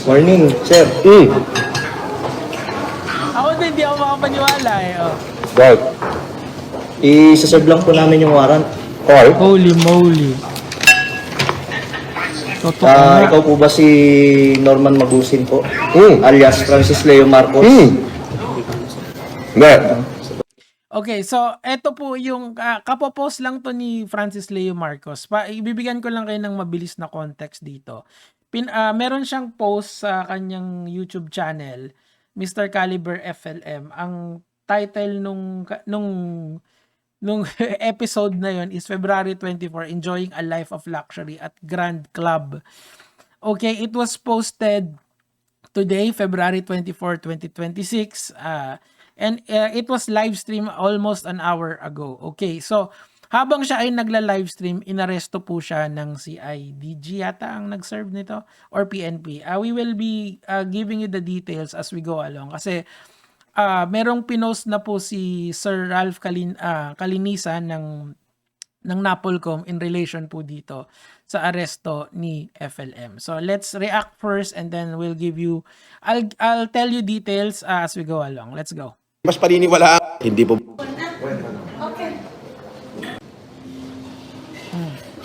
Morning, sir. Ako din, hindi ako makapaniwala eh. Oh. Right. I-serve lang po namin yung warrant. Okay. Holy moly. Totoo na. Ikaw po ba si Norman Magusin po? Alias Francis Leo Marcos? Hindi. Okay, so eto po yung kapopost lang to ni Francis Leo Marcos. Ibibigyan ko lang kayo ng mabilis na context dito. Meron siyang post sa kanyang YouTube channel, Mr. Caliber FLM. Ang title nung episode na yon is February 24, Enjoying a Life of Luxury at Grand Club. Okay, it was posted today, February 24, 2026. And it was live stream almost an hour ago. Okay, so habang siya ay nagla-live stream, inaresto po siya ng CIDG yata ang nag-serve nito or PNP. We will be giving you the details as we go along kasi merong pinost na po si Sir Ralph Kalinisan ng Napolcom in relation po dito sa aresto ni FLM. So let's react first and then we'll give you I'll tell you details as we go along. Let's go. Mas paniniwalaan. Hindi po.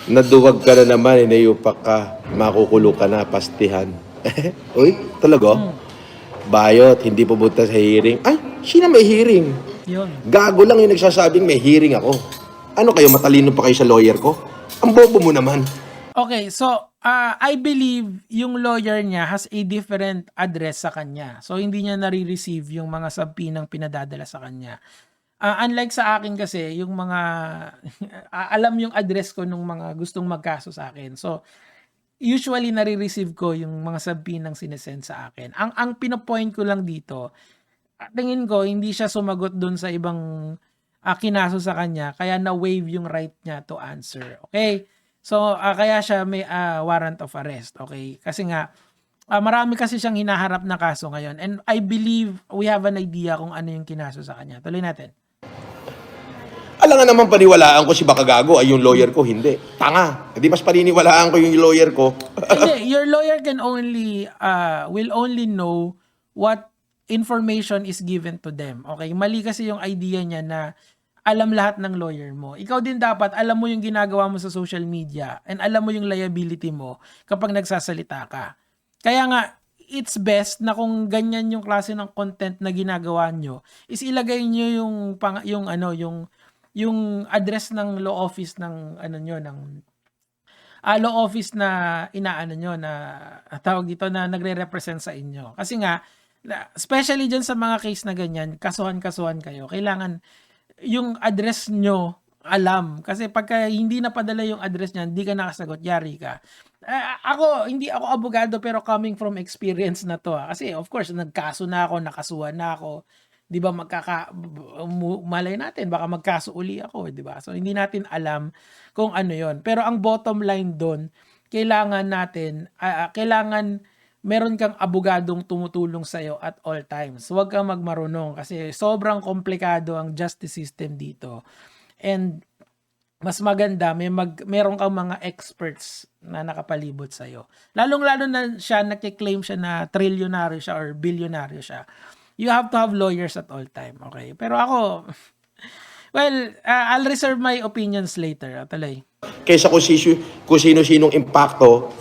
Naduwag ka na naman, inayupak ka, makukulo ka na, pastihan. Uy, talaga? Bayot, hindi pupunta sa hearing. Ay, sino may hearing? Yun. Gago lang yung nagsasabing may hearing ako. Ano kayo, matalino pa kayo sa lawyer ko? Ang bobo mo naman. Okay, so I believe yung lawyer niya has a different address sa kanya. So hindi niya nare-receive yung mga subpoenang pinadadala sa kanya. Unlike sa akin kasi, yung mga alam yung address ko nung mga gustong magkaso sa akin. So usually nare-receive ko yung mga subpoenang sinesend sa akin. Ang pinopoint ko lang dito, tingin ko hindi siya sumagot dun sa ibang kinaso sa kanya, kaya na-waive yung right niya to answer. Okay? So, kaya siya may warrant of arrest. Okay? Kasi nga, marami kasi siyang hinaharap na kaso ngayon. And I believe we have an idea kung ano yung kinaso sa kanya. Tuloy natin. Alam nga naman paniwalaan ko si Bakagago ay yung lawyer ko, hindi. Tanga. Hindi mas paniniwalaan ko yung lawyer ko. Hindi, your lawyer can only, will only know what information is given to them. Okay? Mali kasi yung idea niya na alam lahat ng lawyer mo. Ikaw din dapat, alam mo yung ginagawa mo sa social media and alam mo yung liability mo kapag nagsasalita ka. Kaya nga, it's best na kung ganyan yung klase ng content na ginagawa nyo, is ilagay nyo yung address ng law office ng law office na inaano nyo na tawag dito na nagre-represent sa inyo. Kasi nga, especially dyan sa mga case na ganyan, kasuhan kayo. Kailangan yung address nyo alam. Kasi pagka hindi napadala yung address niya, hindi ka nakasagot, yari ka. Hindi ako abogado pero coming from experience na to. Kasi of course, nagkaso na ako, nakasuhan na ako. 'Di ba malay natin baka magkaso uli ako, 'di ba? So hindi natin alam kung ano 'yon. Pero ang bottom line doon, kailangan meron kang abogadong tumutulong sa'yo at all times. Huwag kang magmarunong kasi sobrang komplikado ang justice system dito. And mas maganda, meron kang mga experts na nakapalibot sa'yo. Lalong-lalo na siya, nakiklaim siya na trilyonaryo siya or bilyonaryo siya. You have to have lawyers at all time, okay? Pero ako, well, I'll reserve my opinions later. Tuloy. Kaysa kung sino-sinong impacto,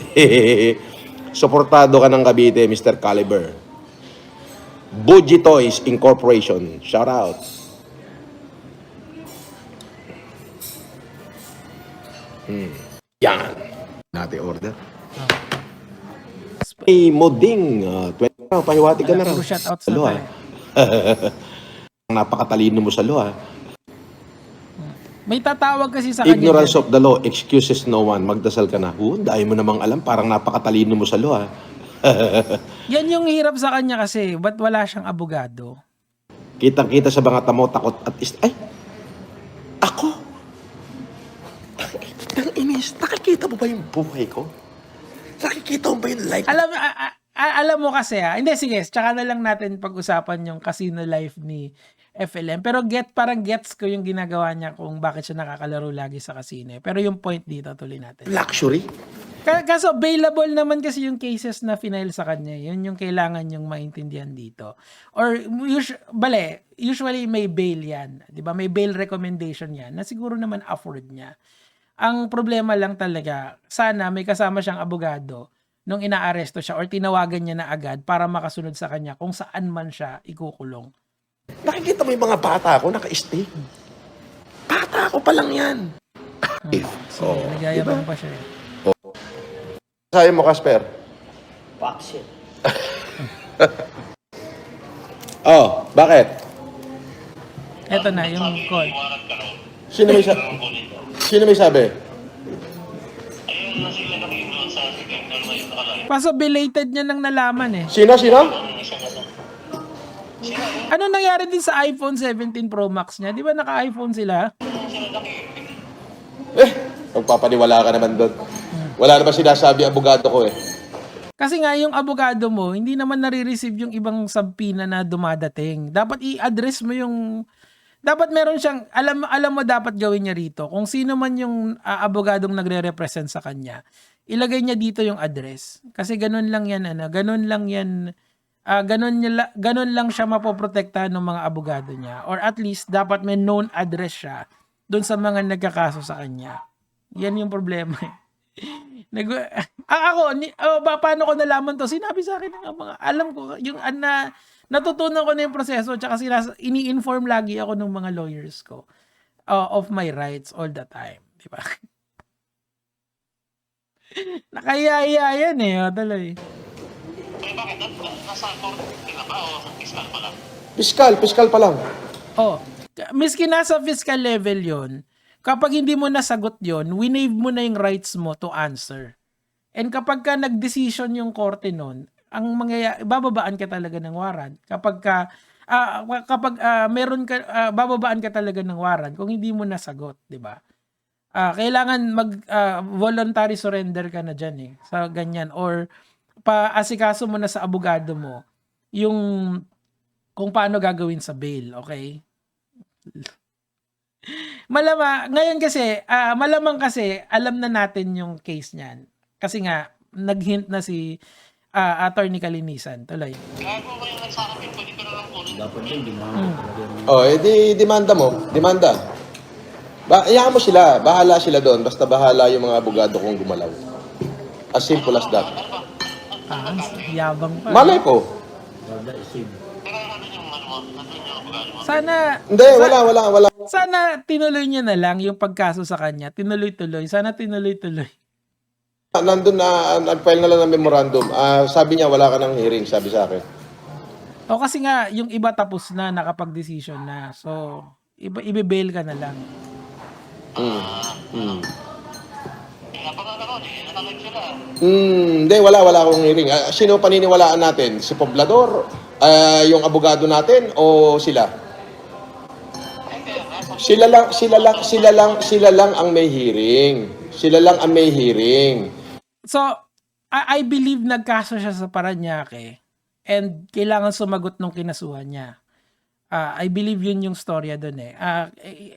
suportado ka ng Cavite, Mr. Caliber. Buji Toys Incorporation. Shout out. Yan. Natin order. Hey, Moding. 20 pahiwati ka na raw. Shout out sa Salo, tayo. Napakatalino mo sa law, May tatawag kasi sa kanya. Ignorance of the law excuses no one. Magdasal ka na. Dahil mo namang alam. Parang napakatalino mo sa law, Yan yung hirap sa kanya kasi. Ba't wala siyang abogado? Kitang-kita sa mga tamo, takot at ay! Ako? Tang inis, nakikita mo ba yung buhay ko? Nakikita mo ba yung life? Alam mo kasi hindi sige, tsaka na lang natin pag-usapan yung casino life ni FLM. Pero parang gets ko yung ginagawa niya kung bakit siya nakakalaro lagi sa casino. Pero yung point dito, tuloy natin. Luxury? Kaso available naman kasi yung cases na final sa kanya. Yun yung kailangan yung maintindihan dito. Or usually may bail yan. 'Di ba? May bail recommendation yan na siguro naman afford niya. Ang problema lang talaga, sana may kasama siyang abogado nung inaaresto siya or tinawagan niya na agad para makasunod sa kanya kung saan man siya ikukulong. Nakikita mo yung mga bata ko naka-stay. Bata ko pa lang yan. So, nagyayabang pa siya. Sayo mo, Casper? Bakit? Oh, bakit? Eto na yung call. Sino may sabi? Kaso belated niya nang nalaman eh. Sino? Ano nangyari din sa iPhone 17 Pro Max niya? Di ba naka-iPhone sila? Magpapaniwala ka naman doon. Wala naman sinasabi ang abogado ko eh. Kasi nga yung abogado mo, hindi naman nare-receive yung ibang subpoena na dumadating. Dapat i-address mo yung... Dapat meron siyang... Alam mo dapat gawin niya rito. Kung sino man yung abogadong nagre-represent sa kanya, ilagay niya dito yung address. Kasi ganun lang yan, ganun lang yan... ganun lang siya mapoprotektahan ng mga abogado niya. Or at least, dapat may known address siya doon sa mga nagkakaso sa kanya. Yan yung problema eh. Paano ko nalaman to? Sinabi sa akin ng mga, alam ko, yung natutunan ko na yung proseso, tsaka ini-inform lagi ako ng mga lawyers ko of my rights all the time. Diba? Nakayaya yan eh, tuloy. Bakit? Nasa korte na ba o fiscal pa lang? Fiscal pa lang. Miski nasa fiscal level yon, kapag hindi mo nasagot yon, winave mo na yung rights mo to answer. And kapag ka nag-decision yung korte nun, ang bababaan ka talaga ng warrant. Kapag bababaan ka talaga ng warrant kung hindi mo nasagot, 'di ba? Kailangan voluntary surrender ka na diyan eh sa ganyan, or paasikaso mo na sa abogado mo yung kung paano gagawin sa bail, okay? Ngayon kasi, malamang kasi alam na natin yung case niyan. Kasi nga, nag-hint na si Attorney Kalinisan. Tuloy. Gago ko yung nagsakapin, pwede ko na lang kunin. Dapat yun, di mo. Demanda mo. Demanda. Iyaan mo sila. Bahala sila doon. Basta bahala yung mga abogado kong gumalaw. As simple as that. Yabang pa. Malay ko. Pero ano yung nandun yung abogado mo? Sana... Hindi, wala. Sana tinuloy niya na lang yung pagkaso sa kanya. Tinuloy-tuloy. Sana tinuloy-tuloy. Nandun na, nag-file na lang ng memorandum. Sabi niya, wala ka ng hearing, sabi sa akin. O kasi nga, yung iba tapos na, nakapag-decision na. So, ibe-bail ka na lang. Napangalan ko, natalag sila. Hindi, wala akong hearing. Sino paniniwalaan natin? Si Poblador? Yung abogado natin? O sila? Sila lang ang may hearing. So, I believe nagkaso siya sa Parañaque and kailangan sumagot nung kinasuhan niya. I believe yun yung storya doon eh.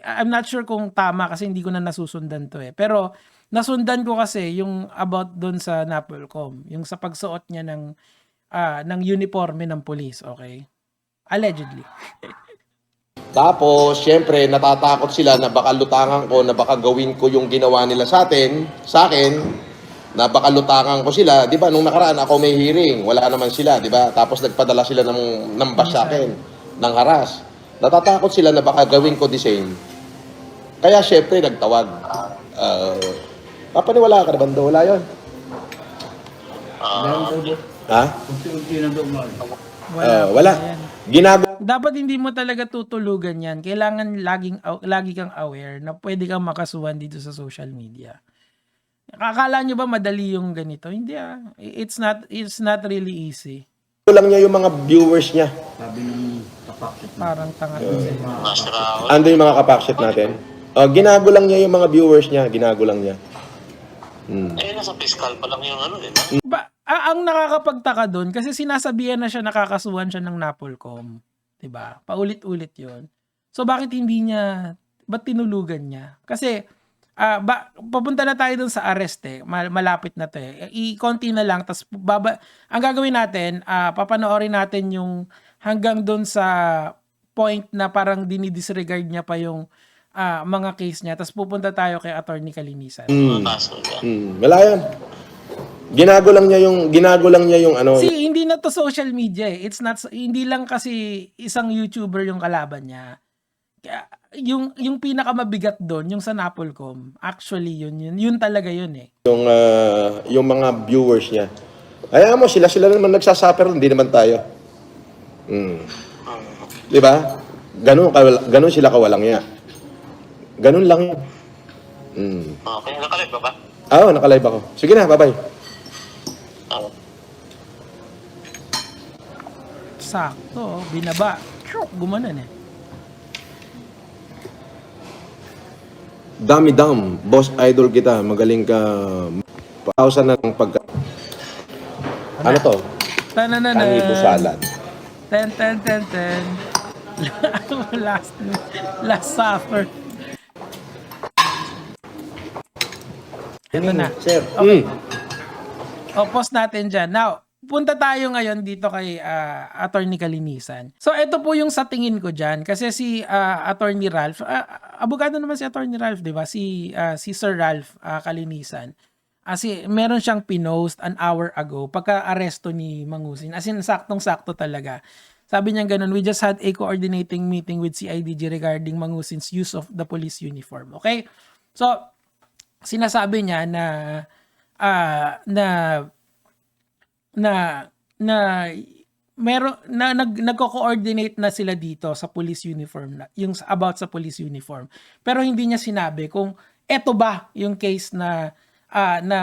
I'm not sure kung tama kasi hindi ko na nasusundan to eh. Pero nasundan ko kasi yung about doon sa Napolcom, yung sa pagsuot niya ng uniforme ng police, okay? Allegedly. Tapos, syempre, natatakot sila na baka lutangan ko, na baka gawin ko yung ginawa nila sa akin, na baka lutangan ko sila. Di ba, nung nakaraan ako may hearing, wala naman sila, di ba? Tapos nagpadala sila ng bus sa akin, ng haras. Natatakot sila na baka gawin ko the same. Kaya, syempre, nagtawag. Papaniwala ka na ba? Wala yun. Ha? Wala. Dapat hindi mo talaga tutulugan yan. Kailangan lagi kang aware na pwede kang makasuhan dito sa social media. Akala nyo ba madali yung ganito? Hindi It's not really easy. Lang niya yung mga viewers niya. Sabi ng kapakit. Parang tanga to sa inyo. Ando yung mga kapaksit natin? Ginago lang niya yung mga viewers niya. Ginago lang niya. Nasa fiscal pa lang yung ano eh. Ang nakakapagtaka doon kasi sinasabihan na siya nakakasuhan siya ng Napolcom. 'Di ba? Paulit-ulit 'yon. So bakit hindi niya, ba't tinulugan niya? Kasi papunta na tayo dun sa arrest malapit na to konti na lang, tas ang gagawin natin, papanoorin natin yung hanggang dun sa point na parang dinidisregard niya pa yung mga case niya, tas pupunta tayo kay Attorney Kalinisan. Kaso yan. Wala yan. Ginago lang niya yung ano. See, hindi na to social media It's not, hindi lang kasi isang YouTuber yung kalaban niya. Kaya, yung pinakamabigat doon, yung sa Napolcom, actually yun talaga yun Yung mga viewers niya. Ayaw mo, sila naman nagsasuffer, hindi naman tayo. Di ba? Ganun sila kawalang niya. Ganun lang yun. Okay, nakalive ba ba? Oo, nakalive ako. Sige na, bye-bye. Sakto, binaba. Gumanon Dami-dam, boss idol kita, magaling ka. Pausan na ng pagka... Ano to? Tanananan. Kanibo salad. 10. Last supper. Ito na. Sir. Okay. Pause natin dyan. Now, punta tayo ngayon dito kay Attorney Kalinisan. So, ito po yung sa tingin ko dyan. Kasi si Attorney Ralph, abogado naman si Attorney Ralph, di ba? Si Sir Ralph Kalinisan. Meron siyang pinost an hour ago pagka-aresto ni Mangusin. As in, saktong-sakto talaga. Sabi niya ganun, we just had a coordinating meeting with CIDG regarding Mangusin's use of the police uniform. Okay? So, sinasabi niya na nagko-coordinate na sila dito sa police uniform, yung about sa police uniform. Pero hindi niya sinabi kung eto ba yung case na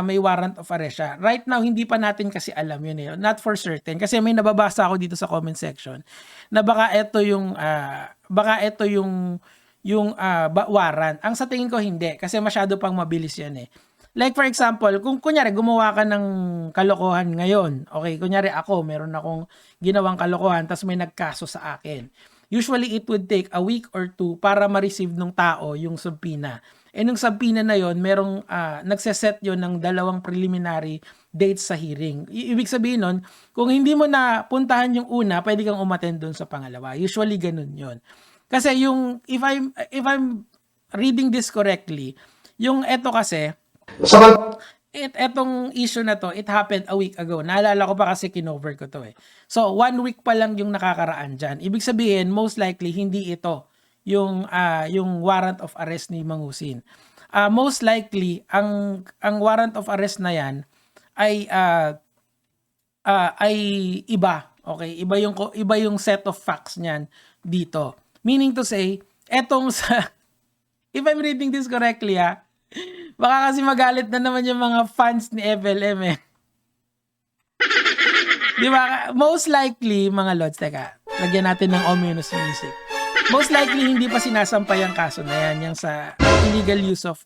may warrant of arrest siya. Right now, hindi pa natin kasi alam yun Not for certain. Kasi may nababasa ako dito sa comment section na baka ito yung warrant. Ang sa tingin ko hindi kasi masyado pang mabilis yan Like for example, kung kunyari gumawa ka ng kalokohan ngayon, okay, kunyari meron akong ginawang kalokohan tapos may nagkaso sa akin. Usually it would take a week or 2 para ma-receive ng tao yung subpoena. Nung subpoena na yon, merong nagseset yon ng 2 preliminary dates sa hearing. Ibig sabihin nun, kung hindi mo na puntahan yung una, pwede kang umattend doon sa pangalawa. Usually ganun yon. Kasi yung if I'm reading this correctly, yung eto kasi etong issue na to, it happened a week ago. Naalala ko pa kasi kinover ko to So, 1 week pa lang yung nakakaraan dyan. Ibig sabihin, most likely, hindi ito yung warrant of arrest ni Mangusin. Most likely, ang warrant of arrest na yan ay iba. Okay? Iba yung set of facts niyan dito. Meaning to say, etong if I'm reading this correctly baka kasi magalit na naman yung mga fans ni FLM Di ba? Most likely, mga lods, teka, lagyan natin ng ominous music. Most likely, hindi pa sinasampay ang kaso na yan, yung sa illegal use of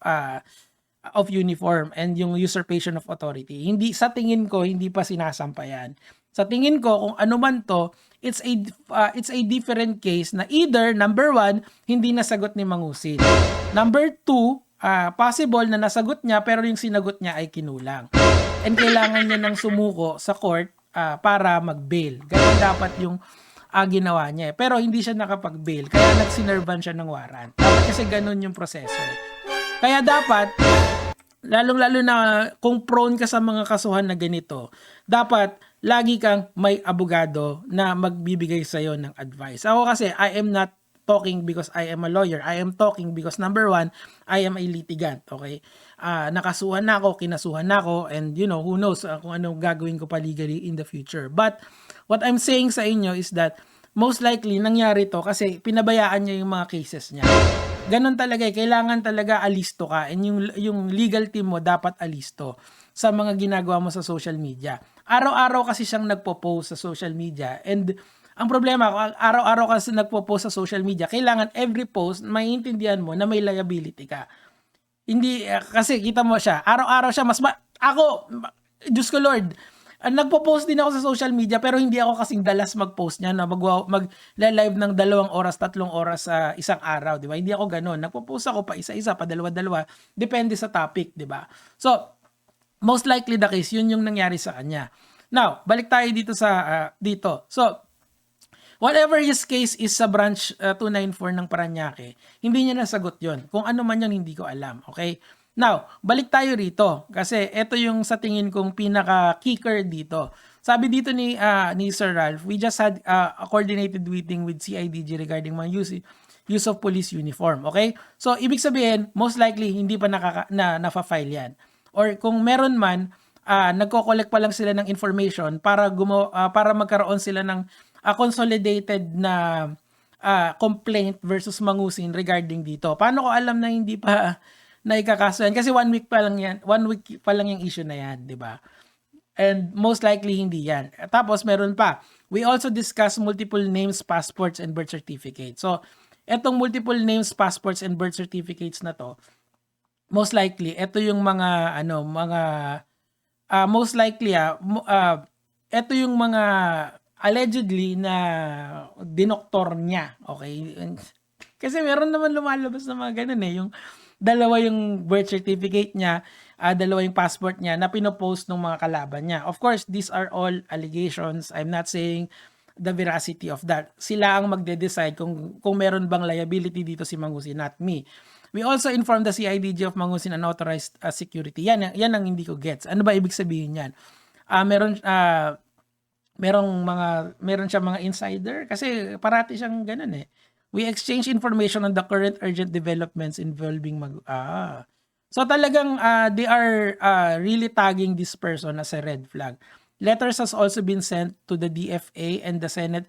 uniform and yung usurpation of authority. Sa tingin ko, hindi pa sinasampayan. Sa tingin ko, kung ano man to, it's a different case na either, number 1, hindi nasagot ni Mangusin. Number 2, possible na nasagot niya pero yung sinagot niya ay kinulang. And kailangan niya ng sumuko sa court para mag-bail. Ganun dapat yung ginawa niya. Pero hindi siya nakapag-bail. Kaya nagsinervan siya ng warrant. Dapat kasi ganun yung proseso. Kaya dapat, lalong-lalo na kung prone ka sa mga kasuhan na ganito, dapat lagi kang may abogado na magbibigay sa'yo ng advice. Ako kasi, I am not talking because I am a lawyer. I am talking because number 1, I am a litigant. Okay? Nakasuhan na ako, kinasuhan na ako, and who knows kung ano gagawin ko pa legally in the future. But what I'm saying sa inyo is that most likely nangyari to kasi pinabayaan niya yung mga cases niya. Ganon talaga kailangan talaga alisto ka, and yung legal team mo dapat alisto sa mga ginagawa mo sa social media. Araw-araw kasi siyang nagpo-post sa social media, and ang problema, kung araw-araw kasi nagpo-post sa social media, kailangan every post, maiintindihan mo na may liability ka. Hindi, kasi kita mo siya, araw-araw siya, Diyos ko Lord, Nagpo-post din ako sa social media pero hindi ako kasing dalas mag-post niya na mag-live ng 2 oras, 3 oras sa isang araw, 'di ba? Hindi ako ganoon. Nagpo-post ako pa isa-isa, pa dalawa-dalawa, depende sa topic, 'di ba? So, most likely the case, yun yung nangyari sa kanya. Now, balik tayo dito sa dito. So, whatever his case is sa branch 294 ng Parañaque, hindi niya nasagot yon. Kung ano man yun, hindi ko alam. Okay? Now, balik tayo rito. Kasi ito yung sa tingin kong pinaka-kicker dito. Sabi dito ni Sir Ralph, we just had a coordinated meeting with CIDG regarding mga use of police uniform. Okay? So, ibig sabihin, most likely, hindi pa na-file yan. Or kung meron man, nagko-collect pa lang sila ng information para magkaroon sila ng consolidated na complaint versus Mangusin regarding dito. Paano ko alam na hindi pa naikakaso yan? Kasi 1 week pa lang yan. 1 week pa lang yung issue na yan, di ba? And most likely hindi yan. Tapos meron pa. We also discuss multiple names, passports, and birth certificates. So, etong multiple names, passports, and birth certificates na to, most likely, ito yung most likely, ito yung mga allegedly na dinoktor niya. Okay? Kasi meron naman lumalabas na mga ganun eh. Yung dalawa yung birth certificate niya, dalawa yung passport niya na pinopost ng mga kalaban niya. Of course, these are all allegations. I'm not saying the veracity of that. Sila ang magde-decide kung meron bang liability dito si Mangusin, not me. We also informed the CIDG of Mangusin unauthorized security. Yan ang hindi ko gets. Ano ba ibig sabihin yan? Meron siya mga insider kasi parati siyang ganun eh. We exchange information on the current urgent developments involving So talagang they are really tagging this person as a red flag. Letters has also been sent to the DFA and the Senate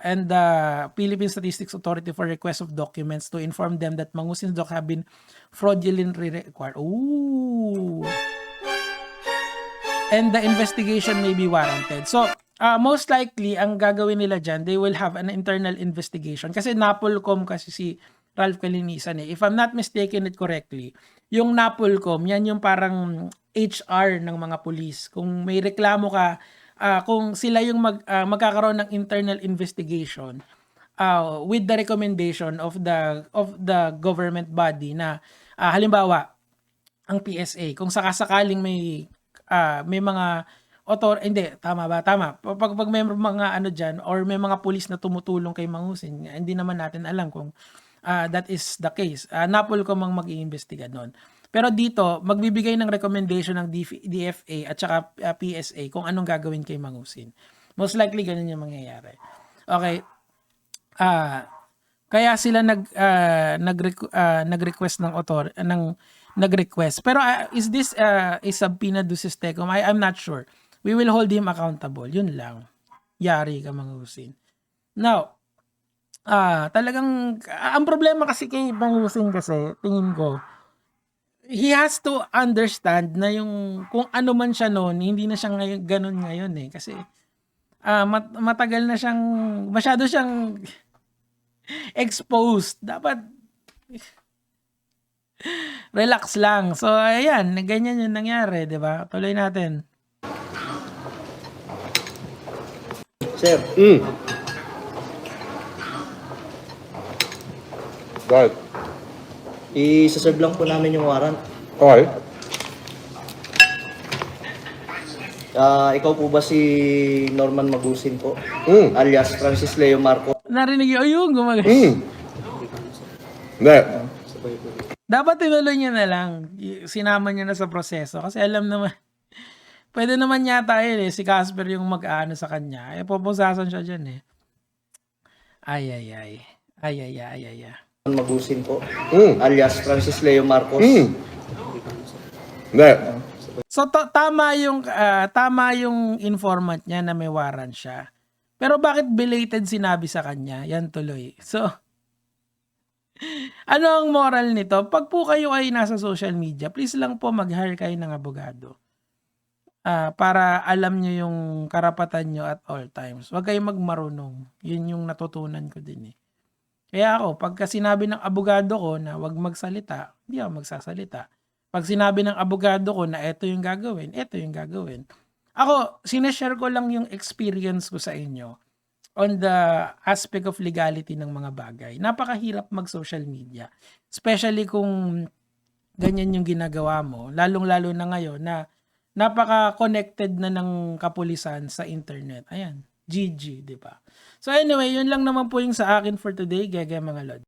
and the Philippine Statistics Authority for request of documents to inform them that Mangusin's doc have been fraudulently required. Ooh. And the investigation may be warranted. So, most likely, ang gagawin nila dyan, they will have an internal investigation. Kasi Napolcom kasi si Ralph Calinisan eh. If I'm not mistaken it correctly, yung Napolcom, yan yung parang HR ng mga pulis. Kung may reklamo ka, kung sila yung magkakaroon ng internal investigation with the recommendation of the government body na halimbawa, ang PSA, kung sakasakaling may mga hindi, tama ba? Tama. Pag may mga ano dyan, or may mga pulis na tumutulong kay Mangusin, hindi naman natin alam kung that is the case. Napolcom ang mag-iimbestiga doon. Pero dito, magbibigay ng recommendation ng DFA at saka PSA kung anong gagawin kay Mangusin. Most likely, ganun yung mangyayari. Okay. Kaya sila nag-request ng nag-request. Pero is this a subpoena duces tecum? I'm not sure. We will hold him accountable. Yun lang. Yari ka, Mangusin. Now, talagang, ang problema kasi kay Mangusin kasi, tingin ko, he has to understand na yung, kung ano man siya noon, hindi na siya ganun ngayon eh. Kasi, matagal na siyang, masyado siyang exposed. Dapat, relax lang. So, ayan, ganyan yung nangyari, di ba? Tuloy natin. Sir, Right. isaserve lang po namin yung warrant. Okay. Ikaw po ba si Norman Magusin po? Alias Francis Leo Marco? Narinig yung, ayun, gumagay. Hindi. Dapat tinuloy niya na lang. Sinama niya na sa proseso. Kasi alam naman, pwede naman yata yun eh. Si Casper yung mag-ano sa kanya. Pupusasan siya dyan eh. Ay. Magusin po. Alias Francis Leo Marcos. Hindi. So tama yung informant niya na may warrant siya. Pero bakit belated sinabi sa kanya? Yan tuloy. So ano ang moral nito? Pag po kayo ay nasa social media, please lang po mag-hire kayo ng abogado. Para alam nyo yung karapatan nyo at all times. Huwag kayong magmarunong. Yun yung natutunan ko din eh. Kaya ako, pagka sinabi ng abogado ko na huwag magsalita, hindi ako magsasalita. Pag sinabi ng abogado ko na eto yung gagawin, eto yung gagawin. Ako, sineshare ko lang yung experience ko sa inyo on the aspect of legality ng mga bagay. Napakahirap mag-social media. Especially kung ganyan yung ginagawa mo. Lalong-lalo na ngayon na napaka-connected na ng kapulisan sa internet. Ayan, GG, di ba? So anyway, yun lang naman po yung sa akin for today, Gege mga Lord.